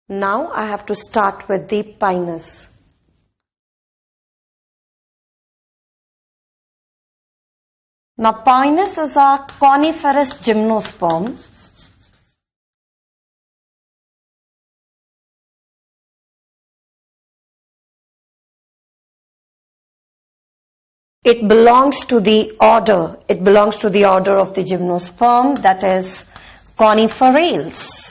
Now I have to start with the Pinus. Now Pinus is a coniferous gymnosperm. It belongs to the order of the gymnosperm, that is Coniferales.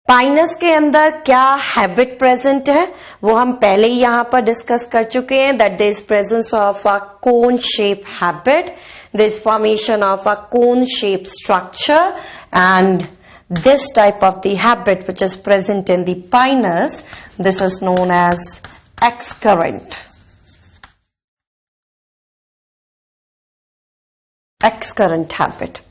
Pinus के अंदर क्या habit present है वो हम पहले ही यहां पर discuss कर चुके हैं, that there is presence of a cone shape habit, there is formation of a cone shape structure, and this type of the habit which is present in the Pinus, this is known as excurrent. Excurrent habit.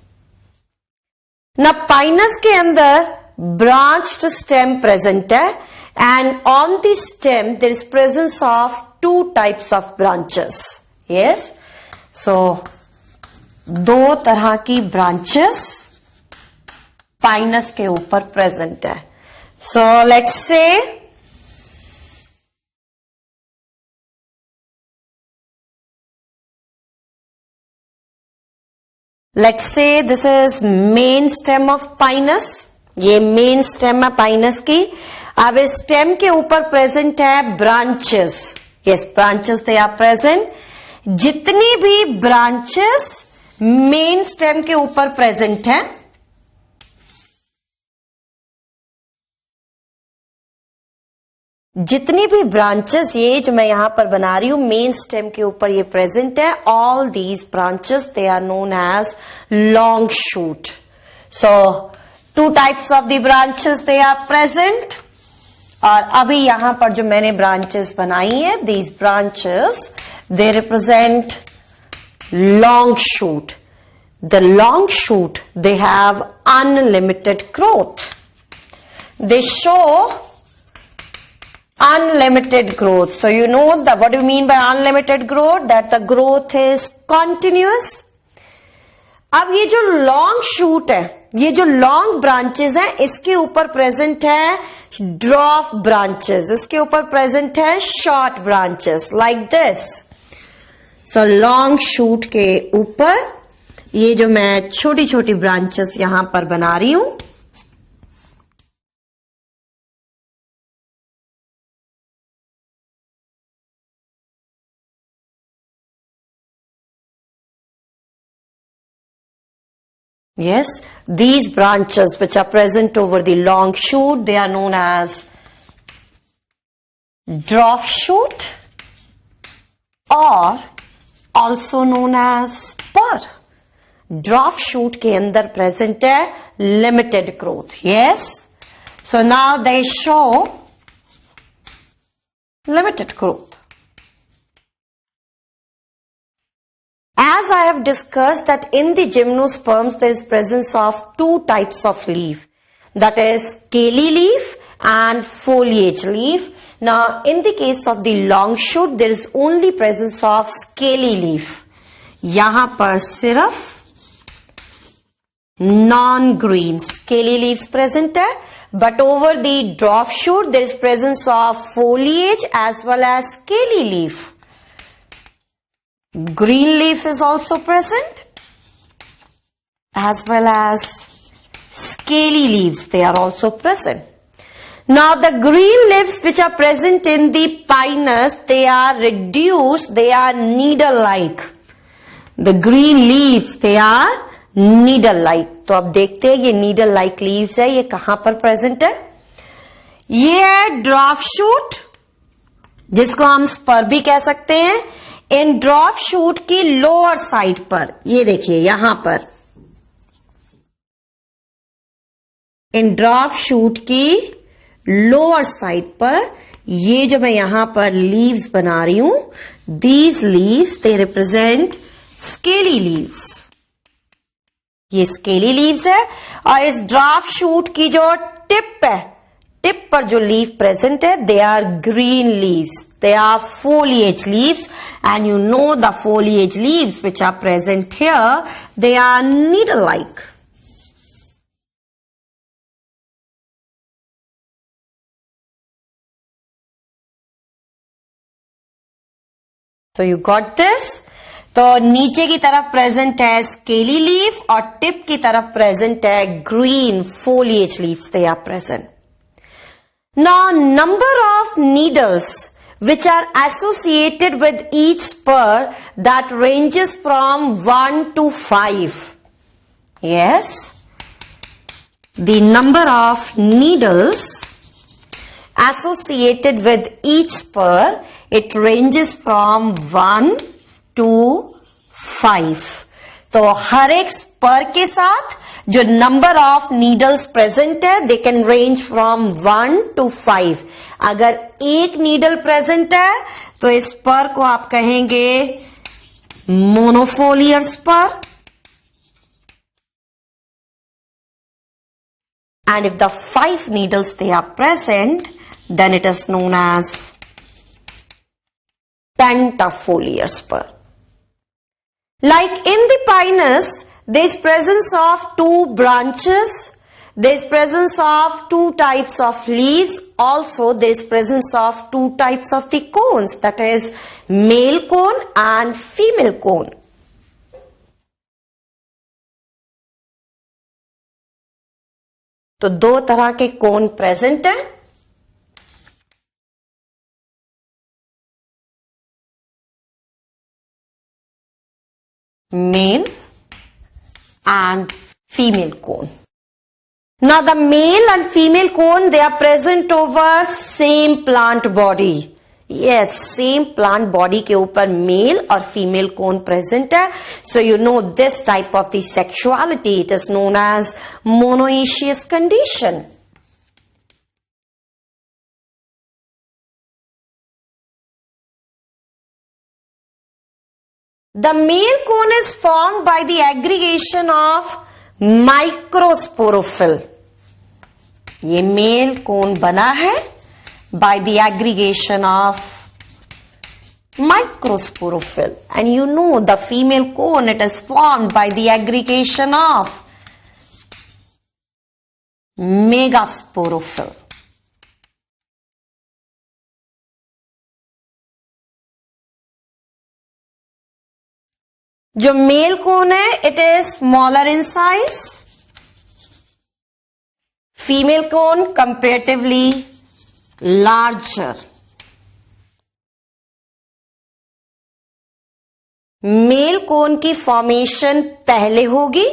Now Pinus के अंदर branched stem present है, and on the stem there is presence of two types of branches. Yes, so दो तरह की branches Pinus के ऊपर present है. So let's say this is main stem of Pinus. ये मेन स्टेम है Pinus की. अब इस स्टेम के ऊपर प्रेजेंट है branches. Yes, branches they are present. जितनी भी ब्रांचेस मेन स्टेम के ऊपर प्रेजेंट है, जितनी भी ब्रांचेस ये जो मैं यहां पर बना रही हूं मेन स्टेम के ऊपर ये प्रेजेंट है, all these branches they are known as long shoot. So two types of the branches they are present. और अभी यहां पर जो मैंने branches बनाई है, these branches they represent long shoot. The long shoot they have unlimited growth. They show unlimited growth. So you know what do you mean by unlimited growth? That the growth is continuous. अब ये जो long shoot है, ये जो long branches हैं, इसके ऊपर present है ड्रॉप ब्रांचेस, इसके ऊपर प्रेजेंट है short branches like this. So long shoot के ऊपर ये जो मैं छोटी छोटी ब्रांचेस यहां पर बना रही हूं, yes, these branches which are present over the long shoot, they are known as dwarf shoot or also known as spur. Dwarf shoot के अंदर present है limited growth. Yes, so now they show limited growth. As I have discussed that in the gymnosperms there is presence of two types of leaf, that is scaly leaf and foliage leaf. Now in the case of the long shoot there is only presence of scaly leaf. यहाँ पर सिर्फ non-green scaly leaves present है, but over the dwarf shoot there is presence of foliage as well as scaly leaf. Green leaf is also present as well as scaly leaves, they are also present. Now the green leaves which are present in the Pinus, they are reduced, they are needle-like. The green leaves they are needle-like. तो अब देखते हैं ये needle-like leaves है, ये कहां पर present है. ये है dwarf shoot, जिसको हम spur भी कह सकते हैं. इन ड्रॉप शूट की लोअर साइड पर, ये देखिए यहां पर, इन ड्रॉप शूट की लोअर साइड पर ये जो मैं यहां पर लीव्स बना रही हूं, these leaves they represent scaly leaves. ये स्केली लीव्स है. और इस ड्रॉप शूट की जो टिप है, टिप पर जो लीफ प्रेजेंट है, they are green leaves. They are foliage leaves, and you know the foliage leaves which are present here, they are needle-like. So you got this? तो नीचे की तरफ प्रेजेंट है स्केली लीफ और tip की तरफ present है green foliage leaves. They are present. Now number of needles which are associated with each spur that ranges from 1 to 5. Yes. The number of needles associated with each spur, it ranges from 1 to 5. तो हर एक spur के साथ जो number of needles present है they can range from 1 to 5. अगर एक needle present है तो इस स्पर को आप कहेंगे मोनोफोलियर spur. And if the 5 needles they are present, then it is known as pentafoliar spur. Like in the pinus, there is presence of 2 branches, there is presence of 2 types of leaves, also there is presence of 2 types of the cones, that is male cone and female cone. तो 2 तरह के कोन present है. Male and female cone. Now the male and female cone, they are present over same plant body. Yes, same plant body के ऊपर male और female cone present है. So you know this type of the sexuality, it is known as monoecious condition. The male cone is formed by the aggregation of microsporophyll. ये male cone बना है by the aggregation of microsporophyll. And you know the female cone, it is formed by the aggregation of megasporophyll. जो male cone है it is smaller in size, female cone comparatively larger. Male cone की फॉर्मेशन पहले होगी.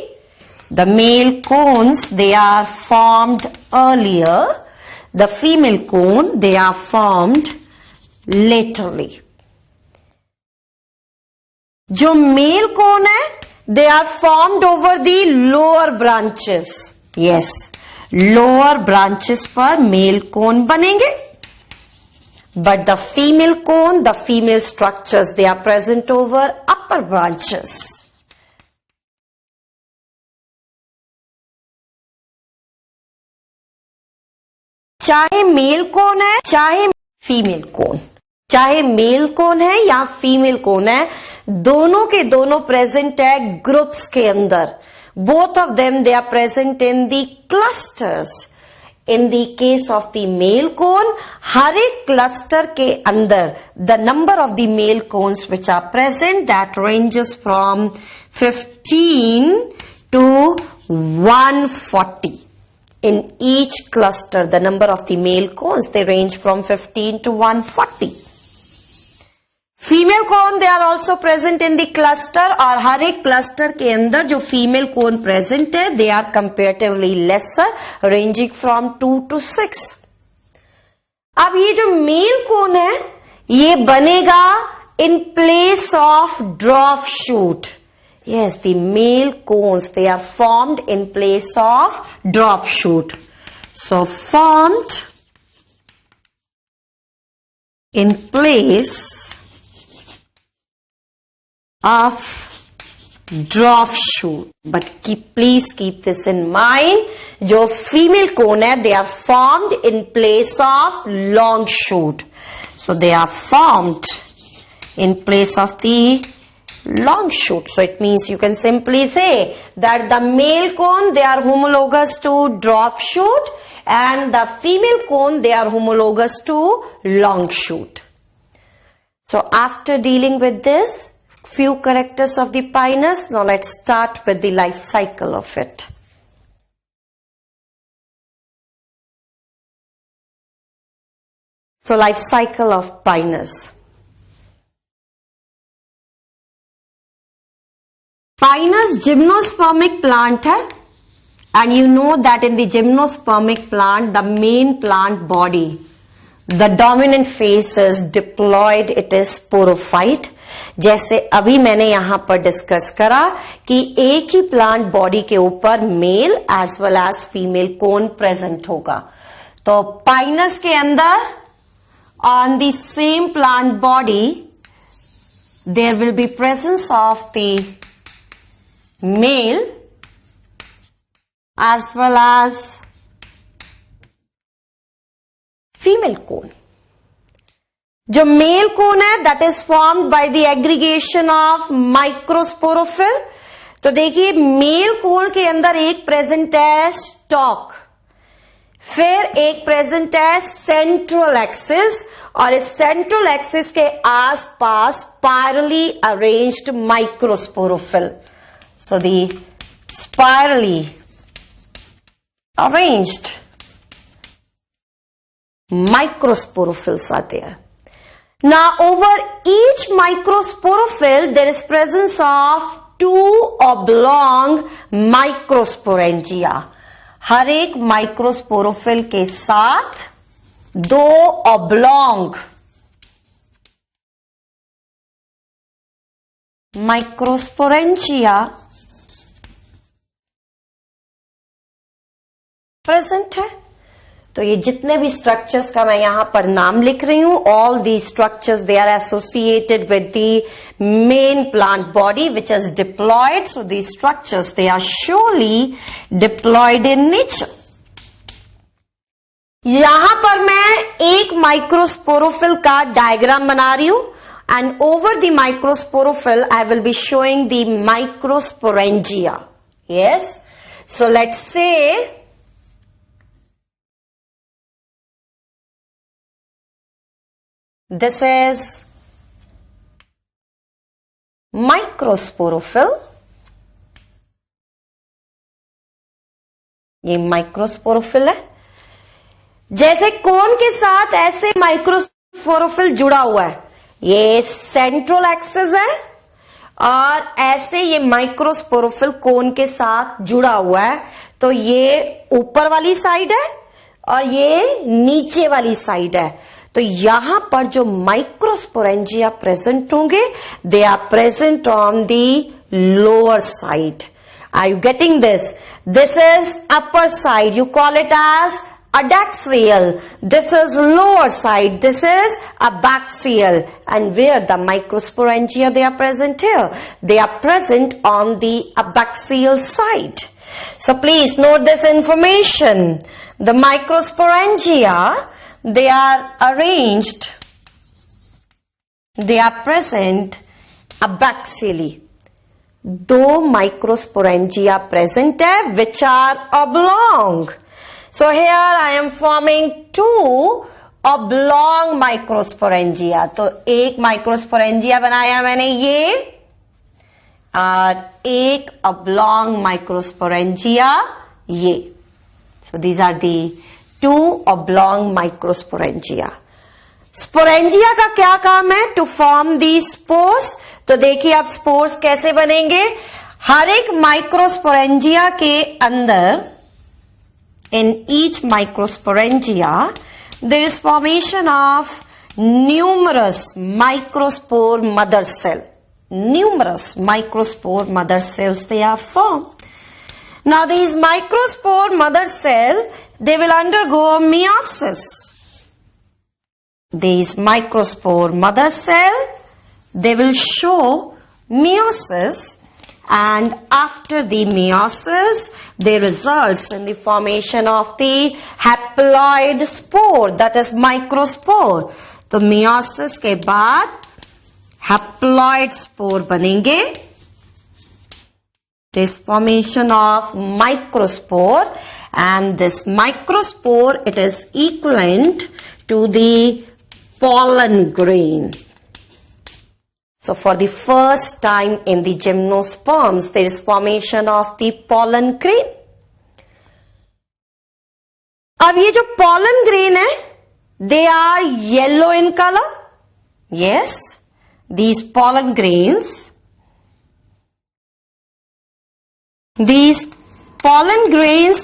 The male cones they are formed earlier, the female cone they are formed laterally. जो male cone है they are formed over the lower branches. Yes, lower branches पर male cone बनेंगे. But the female cone, the female structures they are present over upper branches. चाहे male cone है चाहे female cone, चाहे male cone है या female cone है, दोनों के दोनों प्रेजेंट है ग्रुप्स के अंदर. Both of them they are present in the clusters. In the case of the male cone, हर एक क्लस्टर के अंदर the number of the male cones which are present that ranges from 15 to 140. In each cluster, the number of the male cones, they range from 15 to 140. Female cone they are also present in the cluster, और हर एक cluster के अंदर जो female cone present है they are comparatively lesser, ranging from 2 to 6. अब ये जो मेल कोन है ये बनेगा in place of drop shoot. Yes, the male cones, they are formed in place of drop shoot. So, formed in place of drop shoot. But please keep this in mind. जो female cone है, they are formed in place of long shoot. So, they are formed in place of the long shoot. So it means you can simply say that the male cone they are homologous to drop shoot and the female cone they are homologous to long shoot. So after dealing with this, few characters of the Pinus, now let's start with the life cycle of it. So life cycle of Pinus. Pinus gymnospermic plant hai, and you know that in the gymnospermic plant, the main plant body, the dominant phase is diploid, it is sporophyte. जैसे अभी मैंने यहां पर discuss करा कि एक ही plant body के ऊपर male as well as female cone present होगा. तो पाइनस के अंदर on the same plant body there will be presence of the male as well as female cone. जो मेल कोन है that is formed by the aggregation of microsporophyll. तो देखिए male cone के अंदर एक प्रेजेंट है स्टॉक, फिर एक प्रेजेंट है सेंट्रल एक्सिस, और इस सेंट्रल एक्सिस के आसपास spirally arranged microsporophyll. So the spirally arranged microsporophylls are there. Now over each microsporophyll there is presence of 2 oblong microsporangia. हर एक microsporophyll के साथ 2 oblong microsporangia प्रेजेंट है. तो ये जितने भी स्ट्रक्चर्स का मैं यहां पर नाम लिख रही हूं, all the structures they are associated with the main plant body which is diploid. So the structures they are surely diploid in nature. यहां पर मैं एक माइक्रोस्पोरोफिल का डायग्राम बना रही हूं, and over the microsporophyll I will be showing the microsporangia. Yes, so let's say this is microsporophyll. ये microsporophyll है. जैसे कोन के साथ ऐसे माइक्रोस्पोरोफिल जुड़ा हुआ है, ये सेंट्रल एक्सिस है, और ऐसे ये माइक्रोस्पोरोफिल कोन के साथ जुड़ा हुआ है. तो ये ऊपर वाली साइड है और ये नीचे वाली साइड है. तो यहां पर जो माइक्रोस्पोरेंजिया प्रेजेंट होंगे, they are present on the lower side. Are you getting this? This is upper side, you call it as adaxial. This is lower side, this is abaxial. And where the microsporangia they are present here? They are present on the abaxial side. So please note this information. The microsporangia, they are arranged, they are present abaxially. 2 microsporangia present है which are oblong. So here I am forming 2 oblong microsporangia. तो एक microsporangia बनाया मैंने ये, और एक oblong microsporangia ये. So these are the 2 oblong microsporangia. Sporangia का क्या काम है? To form the spores. तो देखिए अब spores कैसे बनेंगे. हर एक microsporangia के अंदर, in each microsporangia, there is formation of numerous microspore mother cell. Numerous microspore mother cells they are formed. Now these microspore mother cell, they will undergo meiosis. These microspore mother cell, they will show meiosis, and after the meiosis, they results in the formation of the haploid spore, that is microspore. तो meiosis के बाद haploid spore बनेंगे. This formation of microspore, and this microspore, it is equivalent to the pollen grain. So for the first time in the gymnosperms, there is formation of the pollen grain. अब ये जो pollen grain है, they are yellow in color. Yes, these pollen grains,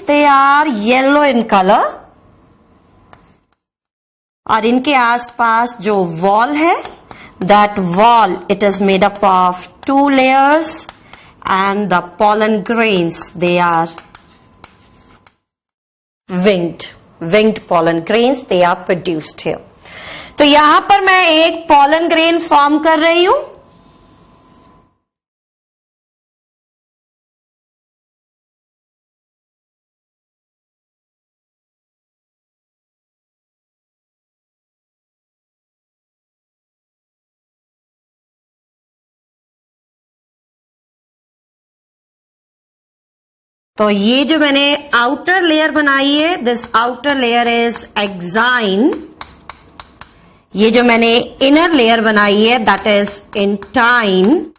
they are yellow in color. और इनके आसपास जो wall है, that wall, it is made up of 2 layers, and the pollen grains, they are winged pollen grains, they are produced here. तो यहां पर मैं एक pollen grain फॉर्म कर रही हूं. तो ये जो मैंने आउटर लेयर बनाई है, this outer layer is exine. ये जो मैंने इनर लेयर बनाई है, that is intine.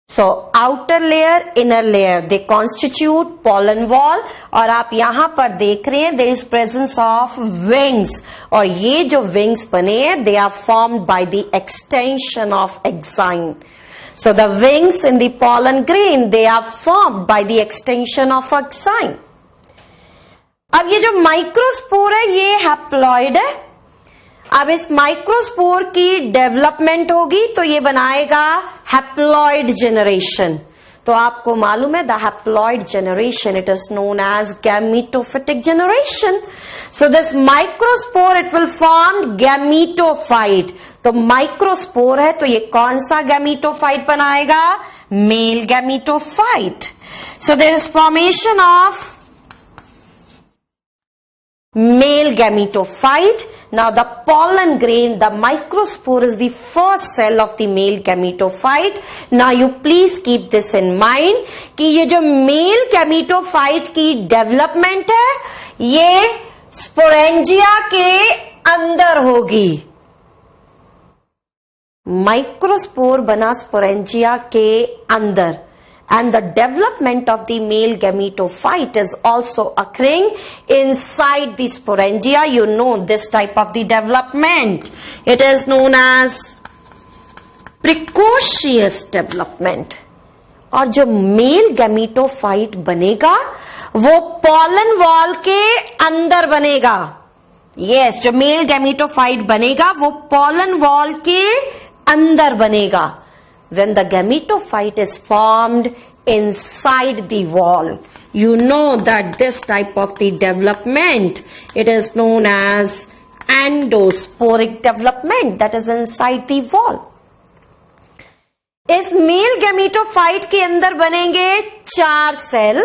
So outer layer, inner layer, they constitute pollen wall. और आप यहां पर देख रहे हैं, there is presence of wings. और ये जो विंग्स बने हैं, they are formed by the extension of exine. So the wings in the pollen grain, they are formed by the extension of axine. अब ये जो माइक्रोस्पोर है, ये हैप्लॉइड है. अब इस माइक्रोस्पोर की डेवलपमेंट होगी तो ये बनाएगा हैप्लॉइड जनरेशन. तो आपको मालूम है, the haploid generation, it is known as gametophytic generation. So this microspore, it will form gametophyte. तो माइक्रोस्पोर है तो ये कौन सा गैमीटोफाइट बनाएगा? Male gametophyte. So there is formation of male gametophyte. Now the pollen grain, the microspore is the first cell of the male gametophyte. Now you please keep this in mind कि ये जो male gametophyte की development है, ये sporangia के अंदर होगी. Microspore बना sporangia के अंदर. And the development of the male gametophyte is also occurring inside the sporangia. You know this type of the development. It is known as precocious development. और जो male gametophyte बनेगा, वो pollen wall के अंदर बनेगा. Yes, जो male gametophyte बनेगा, वो pollen wall के अंदर बनेगा. When the gametophyte is formed inside the wall, you know that this type of the development, it is known as endosporic development, that is inside the wall. इस male gametophyte के अंदर बनेंगे 4 cell.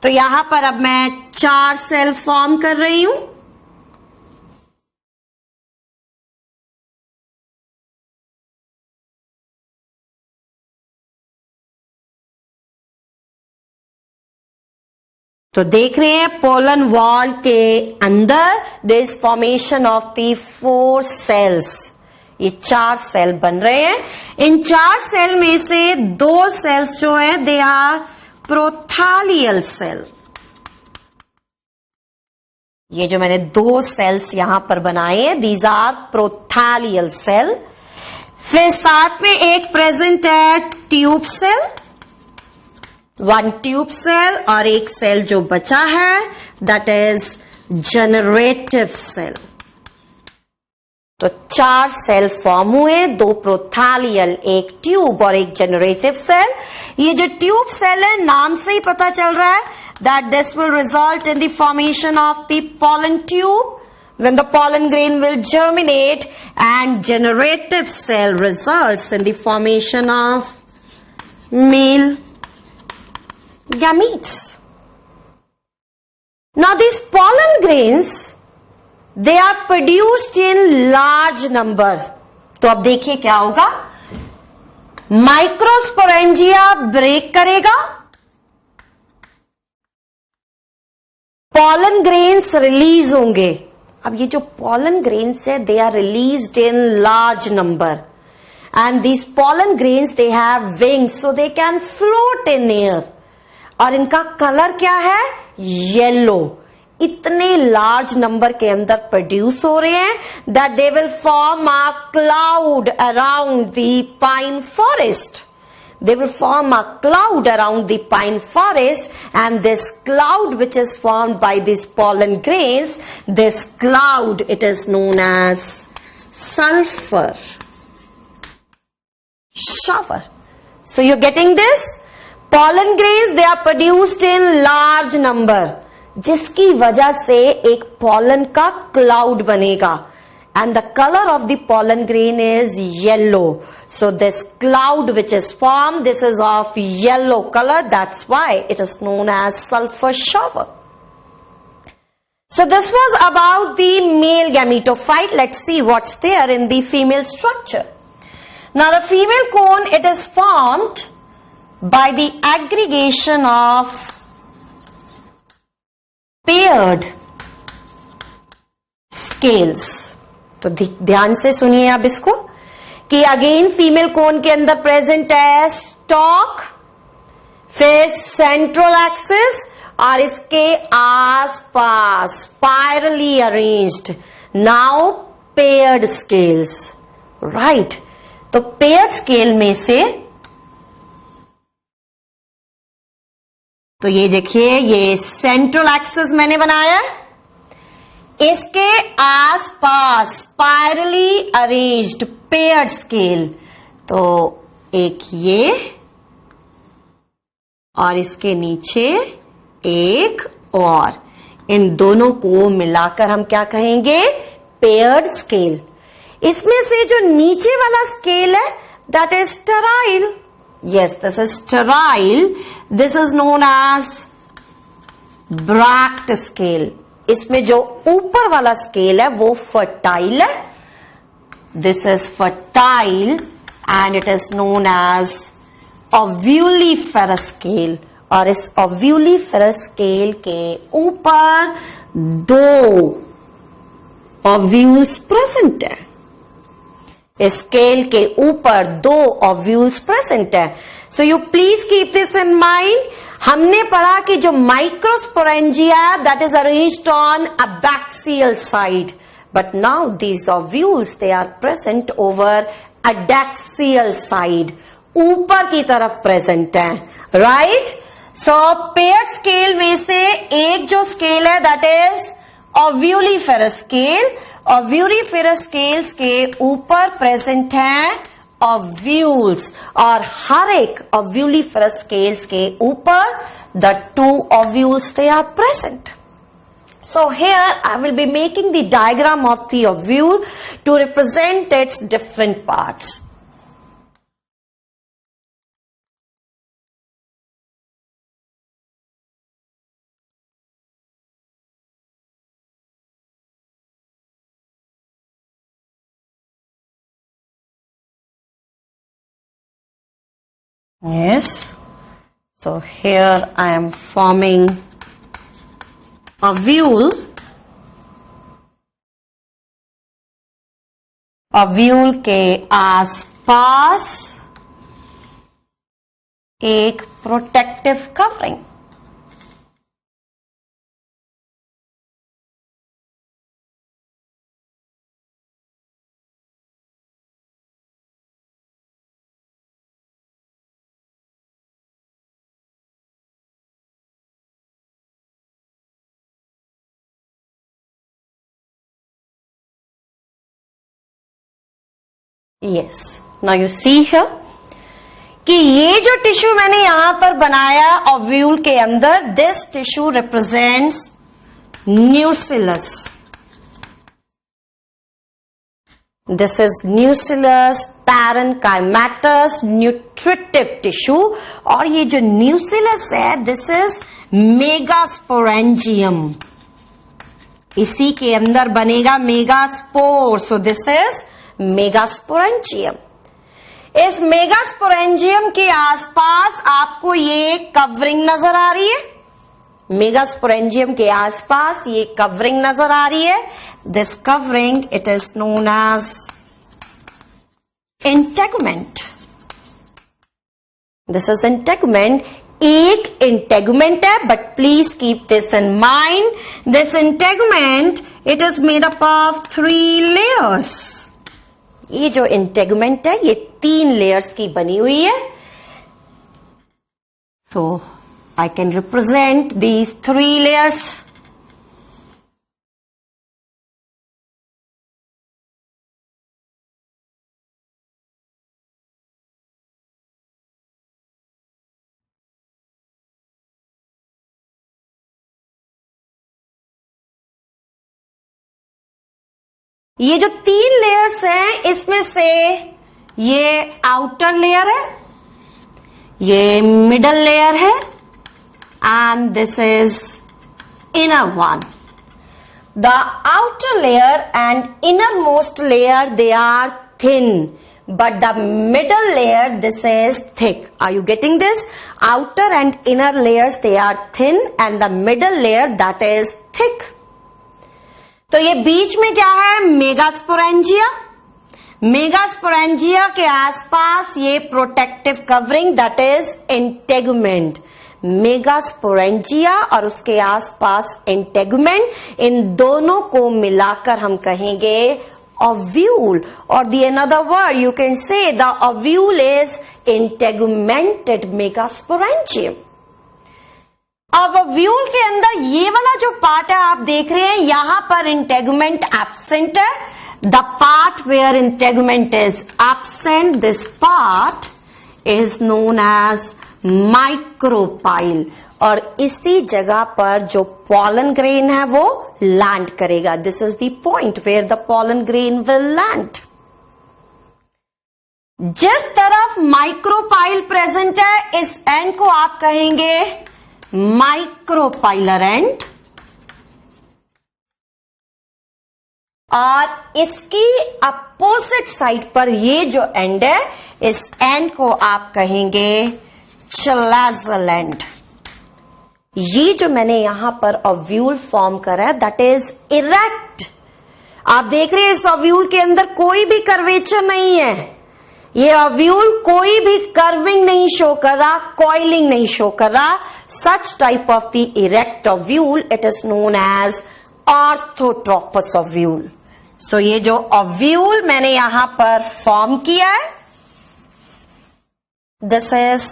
तो यहां पर अब मैं 4 सेल फॉर्म कर रही हूं. तो देख रहे हैं पोलन वॉल के अंदर there is formation of the 4 cells. ये 4 सेल बन रहे हैं. इन 4 सेल में से 2 सेल्स जो है, दे आर प्रोथालियल सेल. ये जो मैंने 2 सेल्स यहां पर बनाए हैं, दीज आर प्रोथालियल सेल. फिर साथ में एक प्रेजेंट है ट्यूब सेल, 1 ट्यूब सेल, और एक सेल जो बचा है, दैट इज जनरेटिव सेल. तो 4 सेल फॉर्म हुए, 2 प्रोथालियल, एक ट्यूब और एक जनरेटिव सेल. ये जो ट्यूब सेल है, नाम से ही पता चल रहा है that this will result in the formation of the pollen tube when the pollen grain will germinate, and generative cell results in the formation of male gametes. Now these pollen grains, they are produced in large number. तो अब देखिए क्या होगा. Microsporangia break करेगा, pollen grains release होंगे. अब ये जो pollen grains है, they are released in large number, and these pollen grains they have wings, so they can float in air. और इनका कलर क्या है? येलो. इतने लार्ज नंबर के अंदर प्रोड्यूस हो रहे हैं that they will form a cloud around the pine forest. They will form a cloud around the pine forest, and this cloud which is formed by these pollen grains, this cloud, it is known as sulfur shower. So you're getting this? Pollen grains, they are produced in large number, जिसकी वजह से एक pollen का cloud बनेगा. And the color of the pollen grain is yellow. So this cloud which is formed, this is of yellow color. That's why it is known as sulfur shower. So this was about the male gametophyte. Let's see what's there in the female structure. Now the female cone, it is formed by the aggregation of paired scales. तो ध्यान से सुनिए आप इसको कि again female cone के अंदर present है स्टॉक, फिर सेंट्रल एक्सिस और इसके आसपास spirally arranged. Now paired scales, right. तो पेयर्ड स्केल में से तो ये देखिए, ये सेंट्रल एक्सिस मैंने बनाया, इसके आसपास स्पाइरली अरेंज्ड पेयर्ड स्केल. तो एक ये और इसके नीचे एक और, इन दोनों को मिलाकर हम क्या कहेंगे? Paired scale. इसमें से जो नीचे वाला स्केल है that is sterile. Yes, this is sterile. This is known as bract scale. इसमें जो ऊपर वाला स्केल है वो फर्टाइल है. This is fertile and it is known as ovuliferous scale. और इस ओव्यूलिफेरस स्केल के ऊपर दो ओव्यूल्स प्रेजेंट है. इस स्केल के ऊपर दो ओव्यूल्स प्रेजेंट है. So you please keep this in mind. हमने पढ़ा कि जो microsporangia that is arranged on abaxial side, but now these ovules they are present over adaxial side. ऊपर की तरफ प्रेजेंट है, राइट. सो पेयर्ड स्केल में से एक जो स्केल है दैट इज ओव्यूलिफेरस स्केल. ओव्यूलिफेरस स्केल्स के ऊपर प्रेजेंट है ओव्यूल्स, और हर एक ओव्यूलिफेरस स्केल्स के ऊपर the two ovules they are present. So here I will be making the diagram of the ovule to represent its different parts. Yes, so here I am forming ovule. ovule के आसपास एक protective covering. Yes, now you see here कि ये जो tissue मैंने यहां पर बनाया ओव्यूल के अंदर, this tissue represents न्यूसिलस. This is न्यूसिलस parenchymatous nutritive tissue. और ये जो न्यूसिलस है दिस इज मेगास्पोरेंजियम. इसी के अंदर बनेगा megaspore. So this is megasporangium. इस मेगास्पोरेंजियम के आसपास आपको ये कवरिंग नजर आ रही है, मेगास्पोरेंजियम के आसपास ये कवरिंग नजर आ रही है. This covering it is known as integument. This is integument. एक इंटेगुमेंट है, but please keep this in mind. This integument it is made up of 3 layers. ये जो इंटेगुमेंट है ये 3 लेयर्स की बनी हुई है. सो I can represent these 3 layers. ये जो 3 लेयर्स हैं, इसमें से ये आउटर लेयर है, ये मिडल लेयर है, and this is inner one. The outer layer and innermost layer, they are thin, but the middle layer, this is thick. Are you getting this? Outer and inner layers, they are thin, and the middle layer, that is thick. तो ये बीच में क्या है? Megasporangia. Megasporangia के आसपास ये protective covering, that is integument. Megasporangia और उसके आसपास इंटेगुमेंट, इन दोनों को मिलाकर हम कहेंगे ओव्यूल. और the another word you can say the ovule is integumented megasporangium. अब ओव्यूल के अंदर ये वाला जो पार्ट है आप देख रहे हैं, यहां पर इंटेगुमेंट एब्सेंट है. The part where integument is absent, this part is known as micropyle. और इसी जगह पर जो पॉलन ग्रेन है वो लैंड करेगा. This is the point where the pollen grain will land. जिस तरफ माइक्रोपाइल प्रेजेंट है, इस एंड को आप कहेंगे माइक्रोपाइलर एंड, और इसकी अपोजिट साइड पर ये जो एंड है, इस एंड को आप कहेंगे चिलाजल एंड. ये जो मैंने यहां पर ओव्यूल फॉर्म करा है, दैट इज इरेक्ट. आप देख रहे हैं इस ओव्यूल के अंदर कोई भी कर्वेचर नहीं है. ये ओव्यूल कोई भी कर्विंग नहीं शो कर रहा, कॉइलिंग नहीं शो कर रहा. Such type of the erect ovule, it is known as orthotropous ovule. So ये जो ओव्यूल मैंने यहां पर फॉर्म किया है, this is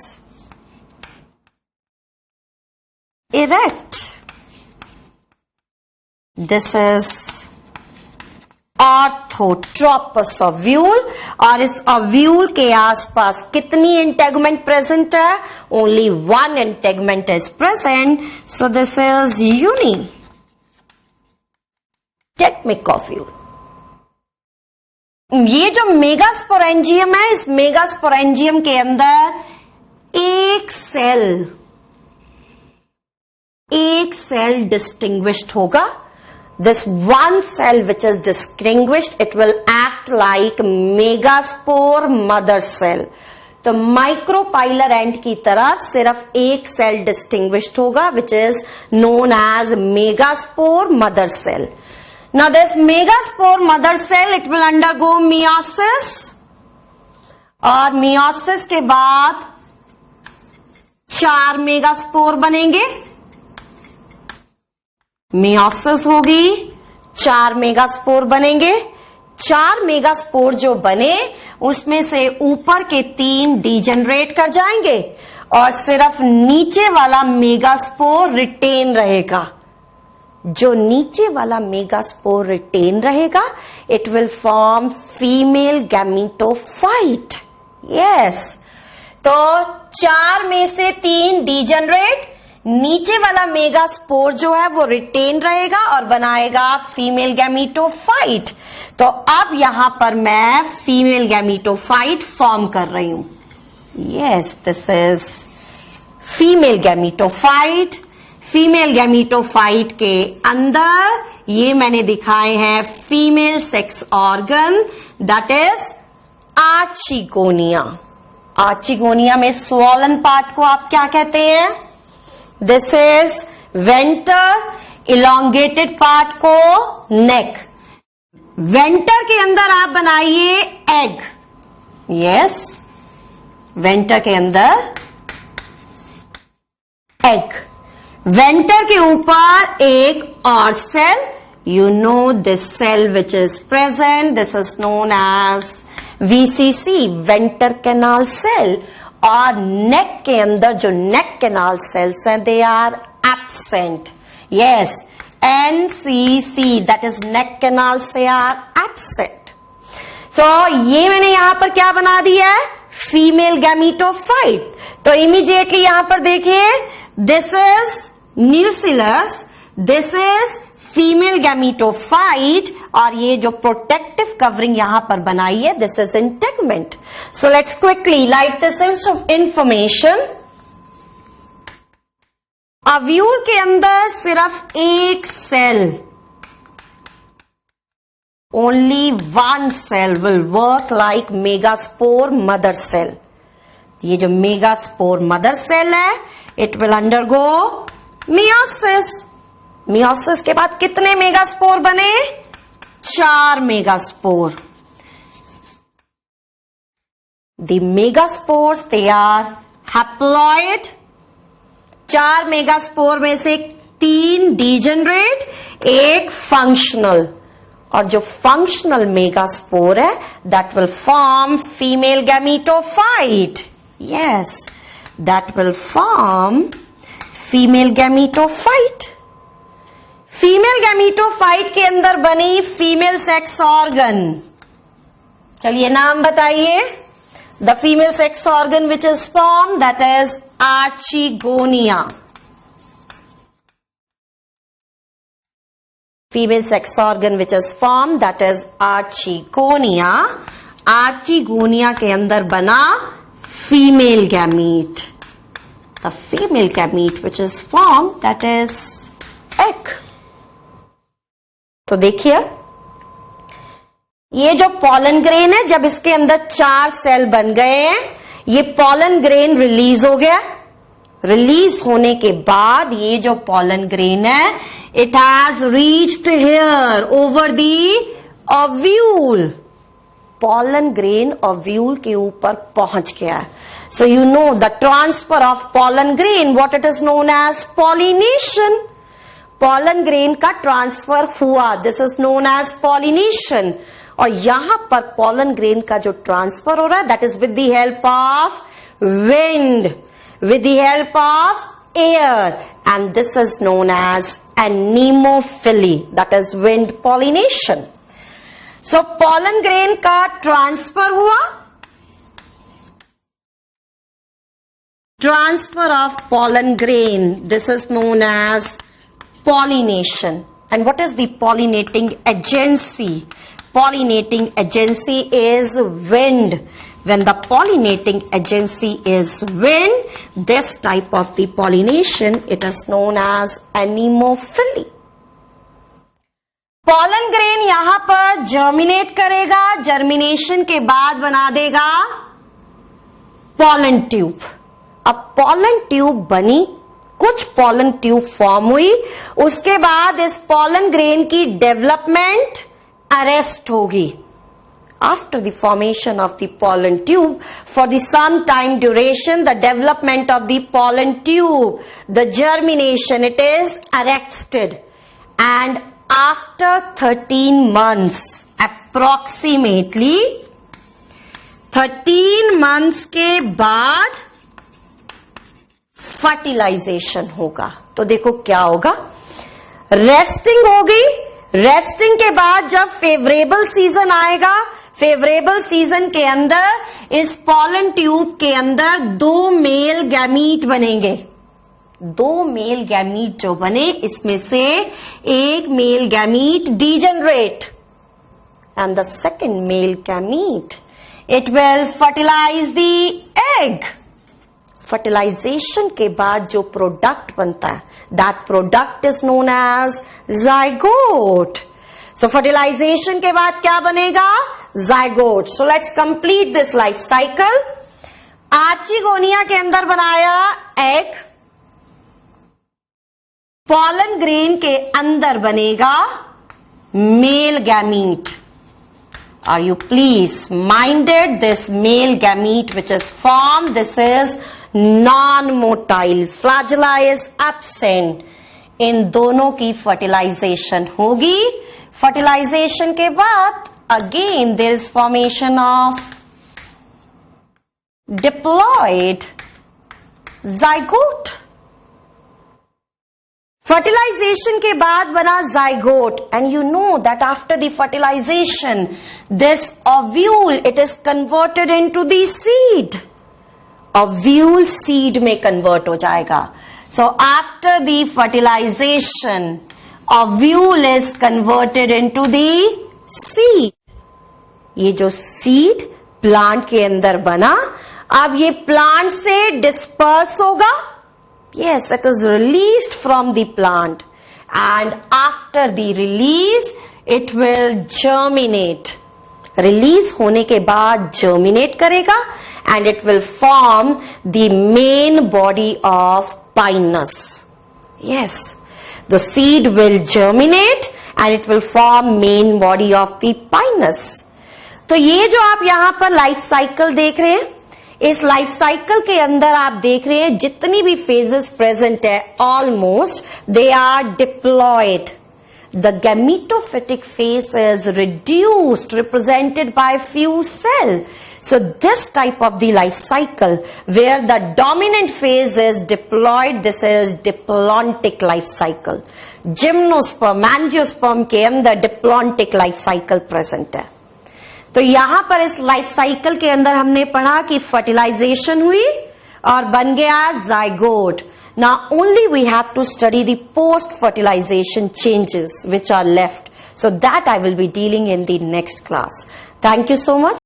erect. This is orthotropous ovule. और इस ओव्यूल के आसपास कितनी इंटेगुमेंट प्रेजेंट है? Only 1 integument is present. So this is unitegmic ovule. ये जो मेगास्पोरेंजियम है, इस मेगास्पोरेंजियम के अंदर एक सेल डिस्टिंग्विश्ड होगा. This one cell which is distinguished, it will act like megaspore mother cell. तो माइक्रोपाइलर एंड की तरफ सिर्फ एक सेल डिस्टिंग्विश्ड होगा, which is known as megaspore mother cell. Now this megaspore mother cell, it will undergo meiosis, और meiosis के बाद 4 megaspore बनेंगे. मियोसिस होगी, 4 मेगास्पोर बनेंगे. 4 मेगास्पोर जो बने, उसमें से ऊपर के 3 डीजेनरेट कर जाएंगे और सिर्फ नीचे वाला मेगास्पोर रिटेन रहेगा. जो नीचे वाला मेगास्पोर रिटेन रहेगा, it will form female gametophyte. Yes, तो 4 में से 3 डीजेनरेट, नीचे वाला मेगास्पोर जो है वो रिटेन रहेगा और बनाएगा फीमेल गैमीटोफाइट. तो अब यहां पर मैं फीमेल गैमीटोफाइट फॉर्म कर रही हूं. Yes, this is female gametophyte. Female gametophyte के अंदर ये मैंने दिखाए हैं female sex organ, that is archegonia. Archegonia में स्वॉलन पार्ट को आप क्या कहते हैं? This is venter, elongated part को नेक। वेंटर के अंदर आप बनाइए एग, यस, वेंटर के अंदर एग, वेंटर के ऊपर एक और cell, you know this cell which is present, this is known as VCC, venter canal cell। और नेक के अंदर जो नेक कैनाल सेल्स हैं they are absent, yes, NCC, that is neck canal से are absent। so ये मैंने यहां पर क्या बना दिया है, फीमेल गैमीटोफाइट। तो इमीडिएटली यहां पर देखिए, this is nucellus, this is female gametophyte, और ये जो प्रोटेक्टिव कवरिंग यहां पर बनाई है, this is integument. So let's quickly write this information. Ovule के अंदर सिर्फ एक cell, only one cell will work like megaspore mother cell. ये जो मेगास्पोर मदर सेल है, it will undergo meiosis. Meiosis के बाद कितने मेगास्पोर बने, 4 megaspore. The megaspores they are haploid, 4 megaspore में से 3 डीजेनरेट, 1 फंक्शनल। और जो फंक्शनल मेगास्पोर है, that will form female gametophyte, yes, that will form female gametophyte. Female gametophyte के अंदर बनी फीमेल सेक्स ऑर्गन, चलिए नाम बताइए। The female sex organ which is form, that is archegonia. Female sex organ which is form, that is archegonia. Archegonia के अंदर बना female gamete, the female gamete which is form, that is egg. तो देखिए, ये जो pollen grain है, जब इसके अंदर 4 सेल बन गए हैं, ये पॉलन ग्रेन रिलीज हो गया। रिलीज होने के बाद ये जो पॉलन ग्रेन है, it has reached here over the ovule. Pollen grain ovule के ऊपर पहुंच गया। So you know the transfer of pollen grain, what it is known as pollination. Pollen grain का ट्रांसफर हुआ, this is known as pollination. और यहां पर pollen grain का जो ट्रांसफर हो रहा है, that is with the help of wind, with the help of air, and this is known as anemophily, that is wind pollination. So pollen grain का transfer हुआ, transfer of pollen grain, this is known as pollination. And what is the pollinating agency? Pollinating agency is wind. When the pollinating agency is wind, this type of the pollination, it is known as anemophily. Pollen grain यहां पर germinate करेगा, germination के बाद बना देगा pollen tube. अब pollen tube बनी, कुछ pollen tube form हुई, उसके बाद इस pollen grain की development arrest होगी. After the formation of the pollen tube, for the some time duration, the development of the pollen tube, the germination, it is arrested. And after 13 months, approximately 13 months के बाद fertilization होगा। तो देखो क्या होगा, resting होगी, resting के बाद जब फेवरेबल सीजन आएगा, फेवरेबल सीजन के अंदर इस पॉलन ट्यूब के अंदर 2 मेल गैमीट बनेंगे। 2 मेल गैमीट जो बने, इसमें से एक male gamete degenerate, and the second male gamete it will fertilize the egg. Fertilization के बाद जो प्रोडक्ट बनता है, that product is known as zygote. So fertilization के बाद क्या बनेगा, zygote. So let's complete this life cycle. Archegonia के अंदर बनाया एग, pollen grain के अंदर बनेगा male gamete. Are you please minded? This male gamete which is formed, this is non-motile. Flagella is absent. इन दोनों की fertilization होगी. Fertilization के बाद again there is formation of diploid zygote. Fertilization के बाद बना zygote, and you know that after the fertilization this ovule, it is converted into the seed. Ovule seed में convert हो जाएगा. So after the fertilization ovule is converted into the seed. ये जो seed plant के अंदर बना, अब ये plant से disperse होगा. Yes, it is released from the plant, and after the release it will germinate. Release होने के बाद germinate करेगा and it will form the main body of pinus. Yes, the seed will germinate and it will form main body of the pinus. तो ये जो आप यहाँ पर लाइफ साइकिल देख रहे हैं, इस लाइफ साइकिल के अंदर आप देख रहे हैं जितनी भी फेजेस प्रेजेंट है, almost they are diploid. The gametophytic phase is reduced, represented by few cells. So this type of the life cycle where the dominant phase is diploid, this is diplontic life cycle. Gymnosperm, angiosperm के अंदर diplontic life cycle present है. तो यहां पर इस life cycle के अंदर हमने पढ़ा कि फर्टिलाइजेशन हुई और बन गया zygote. Now only we have to study the post fertilization changes which are left. So that I will be dealing in the next class. Thank you so much.